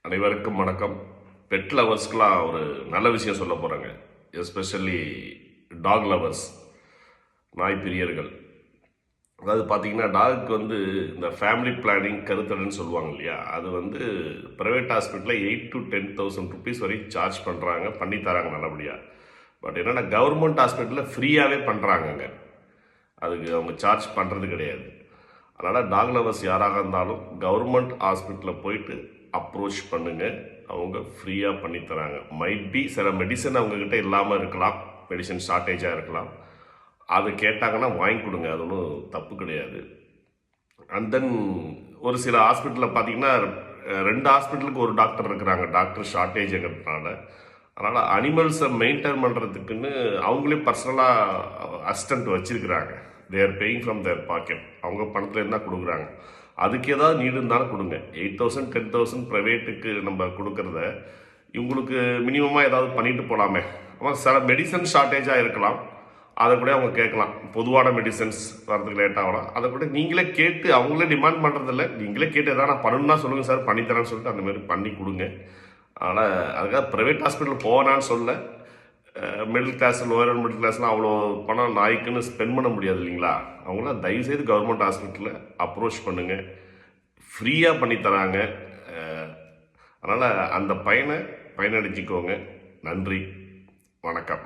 அனைவருக்கும் வணக்கம். பெட் லவர்ஸ்க்கெலாம் ஒரு நல்ல விஷயம் சொல்ல போகிறேங்க. எஸ்பெஷலி டாக் லவர்ஸ், நாய் பிரியர்கள். அதாவது பார்த்தீங்கன்னா, டாகுக்கு இந்த ஃபேமிலி பிளானிங் கருத்தடைன்னு சொல்லுவாங்க இல்லையா, அது ப்ரைவேட் ஹாஸ்பிட்டலில் 8,000 to 10,000 ருபீஸ் வரைக்கும் சார்ஜ் பண்ணுறாங்க, பண்ணி தராங்க நல்லபடியாக. பட் என்னென்னா, கவர்மெண்ட் ஹாஸ்பிட்டலில் ஃப்ரீயாகவே பண்ணுறாங்கங்க. அதுக்கு அவங்க சார்ஜ் பண்ணுறது கிடையாது. அதனால் டாக் லவர்ஸ் யாராக இருந்தாலும் கவர்மெண்ட் ஹாஸ்பிட்டலில் போயிட்டு அப்ரோச் பண்ணுங்கள். அவங்க ஃப்ரீயாக பண்ணித்தராங்க. மைட் பி சில மெடிசன் அவங்கக்கிட்ட இல்லாமல் இருக்கலாம், மெடிசன் ஷார்ட்டேஜாக இருக்கலாம். அது கேட்டாங்கன்னா வாங்கி கொடுங்க, அது ஒன்றும் தப்பு கிடையாது. அண்ட் தென் ஒரு சில ஹாஸ்பிட்டலில் பார்த்தீங்கன்னா 2 ஹாஸ்பிட்டலுக்கு ஒரு டாக்டர் இருக்கிறாங்க, டாக்டர் ஷார்ட்டேஜுங்கிறதுனால. அதனால் அனிமல்ஸை மெயின்டைன் பண்ணுறதுக்குன்னு அவங்களே பர்சனலாக அசிஸ்டண்ட் வச்சுருக்கிறாங்க. They're paying from their pocket, அவங்க பணத்துலேருந்து தான் கொடுக்குறாங்க. அதுக்கு ஏதாவது நீடு இருந்தாலும் கொடுங்க. 8,000 10,000 ப்ரைவேட்டுக்கு நம்ம கொடுக்குறத இவங்களுக்கு மினிமமாக ஏதாவது பண்ணிட்டு போகலாமே. ஆனால் சில மெடிசன் ஷார்ட்டேஜாக இருக்கலாம், அதை கூட அவங்க கேட்கலாம். பொதுவான மெடிசன்ஸ் வரதுக்கு லேட் ஆகலாம், அதை கூட நீங்களே கேட்டு, அவங்களே டிமாண்ட் பண்ணுறதில்ல, நீங்களே கேட்டு எதாவது நான் பண்ணணுன்னா சொல்லுங்கள் சார், பண்ணித்தரேன்னு சொல்லிட்டு அந்த மாதிரி பண்ணி கொடுங்க. ஆனால் அதுக்காக ப்ரைவேட் ஹாஸ்பிட்டல் போவேனான்னு சொல்ல. மிடில் கிளாஸ், லோயர் மிடில் கிளாஸ்லாம் அவ்வளோ பணம் நாய்க்குன்னு ஸ்பெண்ட் பண்ண முடியாது இல்லைங்களா. அவங்களாம் தயவுசெய்து கவர்மெண்ட் ஹாஸ்பிட்டலில் அப்ரோச் பண்ணுங்கள், ஃப்ரீயாக பண்ணித்தராங்க. அதனால் அந்த பயனடைச்சிக்கோங்க. நன்றி, வணக்கம்.